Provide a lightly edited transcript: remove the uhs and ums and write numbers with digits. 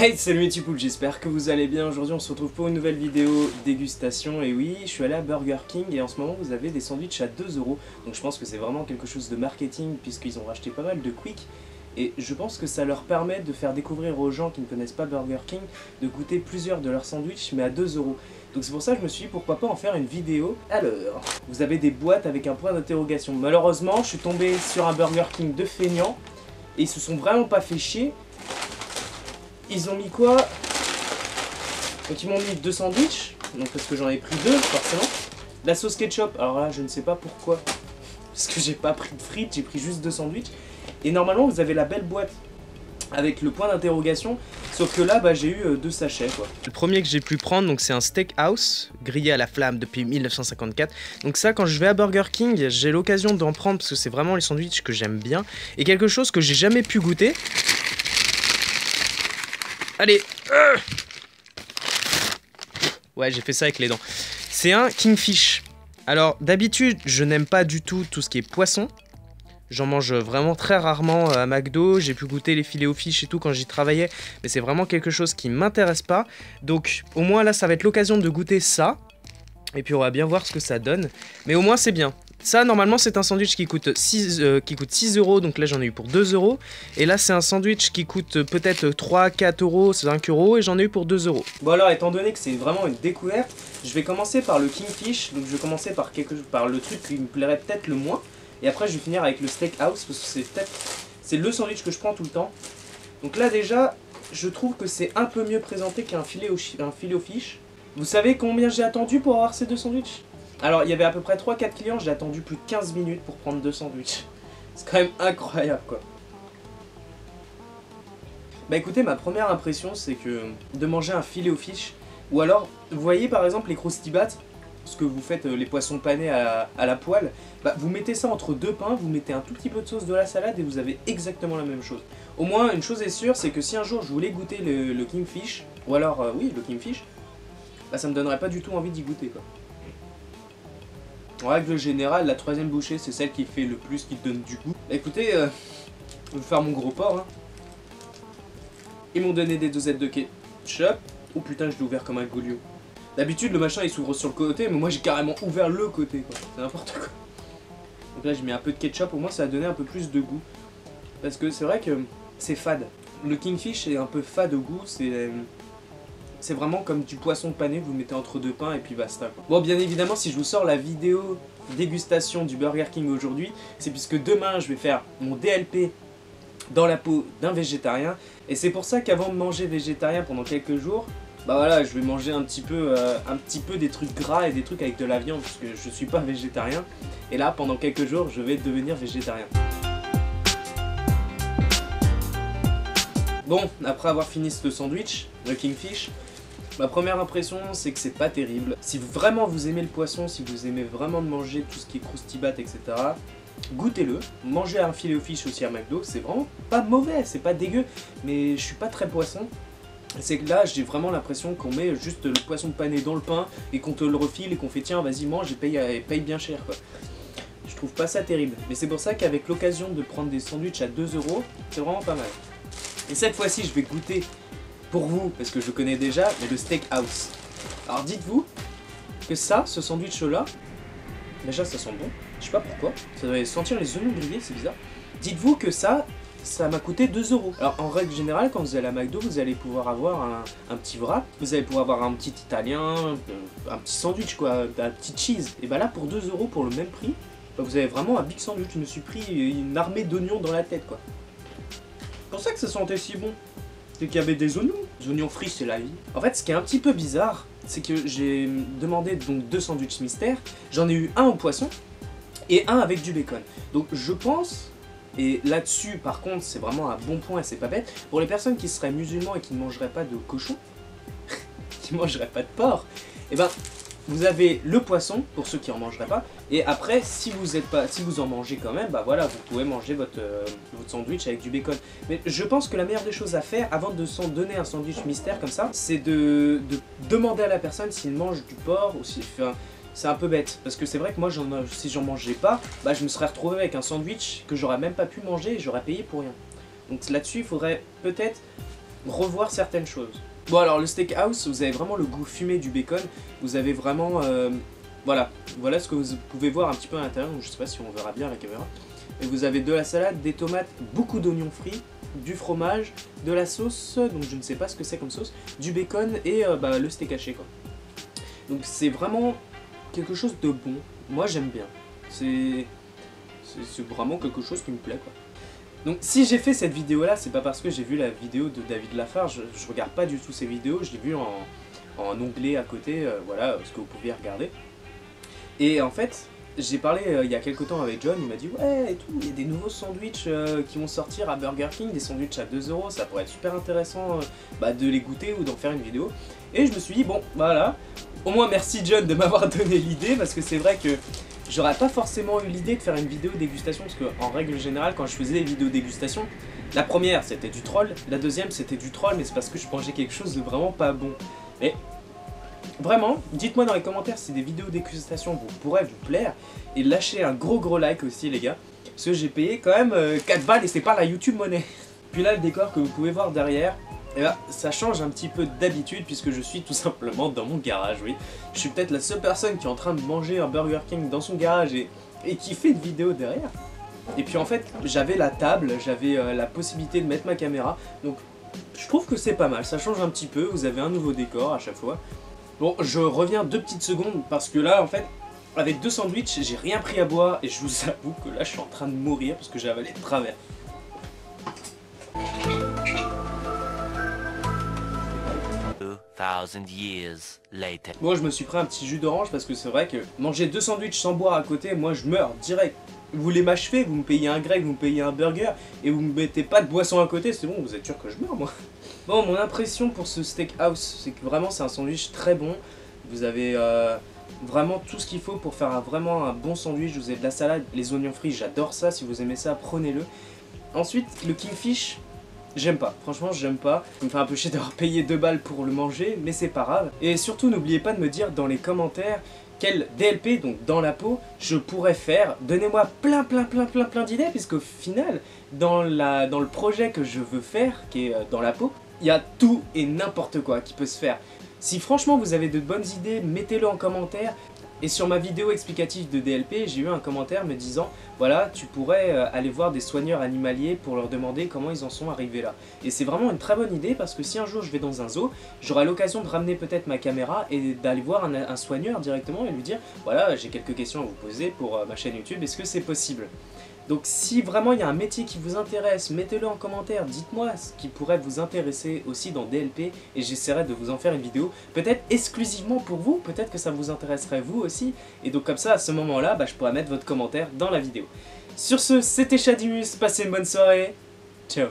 Hey, salut mes petits poules, j'espère que vous allez bien. Aujourd'hui on se retrouve pour une nouvelle vidéo dégustation. Et oui, je suis allé à Burger King et en ce moment vous avez des sandwichs à 2 €. Donc je pense que c'est vraiment quelque chose de marketing puisqu'ils ont racheté pas mal de Quick. Et je pense que ça leur permet de faire découvrir aux gens qui ne connaissent pas Burger King de goûter plusieurs de leurs sandwichs mais à 2 €. Donc c'est pour ça que je me suis dit pourquoi pas en faire une vidéo. Alors, vous avez des boîtes avec un point d'interrogation. Malheureusement, je suis tombé sur un Burger King de feignants et ils se sont vraiment pas fait chier. Ils ont mis quoi? Donc ils m'ont mis 2 sandwichs, donc parce que j'en ai pris 2 forcément. La sauce ketchup, alors là je ne sais pas pourquoi, parce que j'ai pas pris de frites, j'ai pris juste 2 sandwichs. Et normalement vous avez la belle boîte avec le point d'interrogation, sauf que là bah, j'ai eu 2 sachets quoi. Le premier que j'ai pu prendre donc c'est un steakhouse grillé à la flamme depuis 1954. Donc ça quand je vais à Burger King j'ai l'occasion d'en prendre parce que c'est vraiment les sandwichs que j'aime bien. Et quelque chose que j'ai jamais pu goûter. Allez, ouais, j'ai fait ça avec les dents. C'est un Kingfish. Alors, d'habitude, je n'aime pas du tout ce qui est poisson. J'en mange vraiment très rarement à McDo. J'ai pu goûter les filets au fish et tout quand j'y travaillais. Mais c'est vraiment quelque chose qui m'intéresse pas. Donc, au moins, là, ça va être l'occasion de goûter ça. Et puis, on va bien voir ce que ça donne. Mais au moins, c'est bien. Ça, normalement, c'est un sandwich qui coûte 6 €, donc là, j'en ai eu pour 2 €. Et là, c'est un sandwich qui coûte peut-être 3, 4 €, 5 €, et j'en ai eu pour 2 €. Bon alors, étant donné que c'est vraiment une découverte, je vais commencer par le Kingfish. Donc je vais commencer par le truc qui me plairait peut-être le moins. Et après, je vais finir avec le Steakhouse, parce que c'est le sandwich que je prends tout le temps. Donc là, déjà, je trouve que c'est un peu mieux présenté qu'un filet au fish. Vous savez combien j'ai attendu pour avoir ces 2 sandwichs? Alors, il y avait à peu près 3-4 clients, j'ai attendu plus de 15 minutes pour prendre 2 sandwichs. C'est quand même incroyable, quoi. Bah écoutez, ma première impression, c'est que de manger un filet au fish, ou alors, vous voyez par exemple les Krusty Bats, ce que vous faites, les poissons panés à la poêle, bah vous mettez ça entre 2 pains, vous mettez un tout petit peu de sauce de la salade et vous avez exactement la même chose. Au moins, une chose est sûre, c'est que si un jour je voulais goûter le Kingfish, ou alors, oui, le Kingfish, bah ça me donnerait pas du tout envie d'y goûter, quoi. En règle générale, la 3ème bouchée, c'est celle qui fait le plus, qui te donne du goût. Bah, écoutez, je vais faire mon gros porc. Hein. Ils m'ont donné des dosettes de ketchup. Oh putain, je l'ai ouvert comme un Golio. D'habitude, le machin il s'ouvre sur le côté, mais moi j'ai carrément ouvert le côté, quoi. C'est n'importe quoi. Donc là, j'ai mis un peu de ketchup, au moins ça a donné un peu plus de goût. Parce que c'est vrai que c'est fade. Le Kingfish est un peu fade au goût, c'est vraiment comme du poisson pané, vous mettez entre 2 pains et puis basta quoi. Bon bien évidemment si je vous sors la vidéo dégustation du Burger King aujourd'hui, c'est puisque demain je vais faire mon DLP dans la peau d'un végétarien. Et c'est pour ça qu'avant de manger végétarien pendant quelques jours, bah voilà je vais manger un petit peu des trucs gras et des trucs avec de la viande parce que je suis pas végétarien. Et là pendant quelques jours je vais devenir végétarien. Bon, après avoir fini ce sandwich, le Kingfish, ma première impression c'est que c'est pas terrible. Si vraiment vous aimez le poisson, si vous aimez vraiment de manger tout ce qui est Krusty Bat, etc., goûtez-le. Mangez un filet au fish aussi à McDo, c'est vraiment pas mauvais, c'est pas dégueu, mais je suis pas très poisson. C'est que là j'ai vraiment l'impression qu'on met juste le poisson pané dans le pain et qu'on te le refile et qu'on fait tiens vas-y mange et paye bien cher quoi. Je trouve pas ça terrible, mais c'est pour ça qu'avec l'occasion de prendre des sandwichs à 2 €, c'est vraiment pas mal. Et cette fois-ci, je vais goûter pour vous, parce que je connais déjà, mais le Steakhouse. Alors dites-vous que ça, ce sandwich-là, déjà ça sent bon, je sais pas pourquoi, ça doit sentir les oignons grillés, c'est bizarre. Dites-vous que ça m'a coûté 2 €. Alors en règle générale, quand vous allez à McDo, vous allez pouvoir avoir un petit wrap, vous allez pouvoir avoir un petit italien, un petit sandwich quoi, un petit cheese. Et bah là, pour 2 € pour le même prix, bah, vous avez vraiment un big sandwich, je me suis pris une armée d'oignons dans la tête quoi. C'est pour ça que ça sentait si bon. C'est qu'il y avait des oignons frits, c'est la vie. En fait, ce qui est un petit peu bizarre, c'est que j'ai demandé donc 2 sandwichs mystères. J'en ai eu un au poisson et un avec du bacon. Donc je pense, et là-dessus par contre c'est vraiment un bon point et c'est pas bête, pour les personnes qui seraient musulmans et qui ne mangeraient pas de cochon, qui ne mangeraient pas de porc, et ben vous avez le poisson pour ceux qui en mangeraient pas, et après si vous en mangez quand même, bah voilà, vous pouvez manger votre sandwich avec du bacon. Mais je pense que la meilleure des choses à faire avant de s'en donner un sandwich mystère comme ça, c'est de demander à la personne s'il mange du porc ou c'est un peu bête. Parce que c'est vrai que moi, si j'en mangeais pas, bah je me serais retrouvé avec un sandwich que j'aurais même pas pu manger et j'aurais payé pour rien. Donc là-dessus, il faudrait peut-être revoir certaines choses. Bon alors le steakhouse, vous avez vraiment le goût fumé du bacon. Vous avez vraiment... voilà ce que vous pouvez voir un petit peu à l'intérieur. Je sais pas si on verra bien à la caméra. Et vous avez de la salade, des tomates, beaucoup d'oignons frits, du fromage, de la sauce, donc je ne sais pas ce que c'est comme sauce, du bacon et le steak haché quoi. Donc c'est vraiment quelque chose de bon. Moi j'aime bien. C'est vraiment quelque chose qui me plaît quoi. Donc si j'ai fait cette vidéo là, c'est pas parce que j'ai vu la vidéo de David Lafarge, je regarde pas du tout ces vidéos, je l'ai vu en onglet à côté, voilà ce que vous pouviez regarder. Et en fait, j'ai parlé il y a quelques temps avec John, il m'a dit ouais et tout, il y a des nouveaux sandwichs qui vont sortir à Burger King, des sandwichs à 2 €, ça pourrait être super intéressant de les goûter ou d'en faire une vidéo. Et je me suis dit bon voilà, au moins merci John de m'avoir donné l'idée parce que c'est vrai que j'aurais pas forcément eu l'idée de faire une vidéo dégustation parce qu'en règle générale quand je faisais des vidéos dégustation, la première c'était du troll, la deuxième c'était du troll mais c'est parce que je mangeais quelque chose de vraiment pas bon. Mais vraiment, dites-moi dans les commentaires si des vidéos dégustation pourraient vous plaire et lâchez un gros like aussi les gars parce que j'ai payé quand même 4 balles et c'est pas la YouTube monnaie. Puis là le décor que vous pouvez voir derrière, et bah, ça change un petit peu d'habitude puisque je suis tout simplement dans mon garage, oui. Je suis peut-être la seule personne qui est en train de manger un Burger King dans son garage et qui fait une vidéo derrière. Et puis en fait, j'avais la table, j'avais la possibilité de mettre ma caméra, donc je trouve que c'est pas mal, ça change un petit peu, vous avez un nouveau décor à chaque fois. Bon, je reviens 2 petites secondes parce que là, en fait, avec 2 sandwichs, j'ai rien pris à boire et je vous avoue que là, je suis en train de mourir parce que j'ai avalé de travers. Moi je me suis pris un petit jus d'orange parce que c'est vrai que manger 2 sandwichs sans boire à côté, moi je meurs direct. Vous voulez m'achever, vous me payez un grec, vous me payez un burger et vous me mettez pas de boisson à côté, c'est bon, vous êtes sûr que je meurs moi. Bon, mon impression pour ce steakhouse, c'est que vraiment c'est un sandwich très bon. Vous avez vraiment tout ce qu'il faut pour faire vraiment un bon sandwich. Vous avez de la salade, les oignons frits, j'adore ça, si vous aimez ça, prenez-le. Ensuite, le Kingfish, j'aime pas, franchement j'aime pas. Ça me fait un peu chier d'avoir payé 2 balles pour le manger, mais c'est pas grave. Et surtout n'oubliez pas de me dire dans les commentaires quel DLP, donc dans la peau, je pourrais faire. Donnez-moi plein d'idées, puisque au final, dans le projet que je veux faire, qui est dans la peau, il y a tout et n'importe quoi qui peut se faire. Si franchement vous avez de bonnes idées, mettez-le en commentaire. Et sur ma vidéo explicative de DLP, j'ai eu un commentaire me disant voilà, tu pourrais aller voir des soigneurs animaliers pour leur demander comment ils en sont arrivés là. Et c'est vraiment une très bonne idée parce que si un jour je vais dans un zoo, j'aurai l'occasion de ramener peut-être ma caméra et d'aller voir un soigneur directement et lui dire voilà, j'ai quelques questions à vous poser pour ma chaîne YouTube, est-ce que c'est possible ? Donc si vraiment il y a un métier qui vous intéresse, mettez-le en commentaire, dites-moi ce qui pourrait vous intéresser aussi dans DLP et j'essaierai de vous en faire une vidéo, peut-être exclusivement pour vous, peut-être que ça vous intéresserait vous aussi, et donc comme ça à ce moment-là, je pourrais mettre votre commentaire dans la vidéo. Sur ce, c'était Shadimus, passez une bonne soirée, ciao.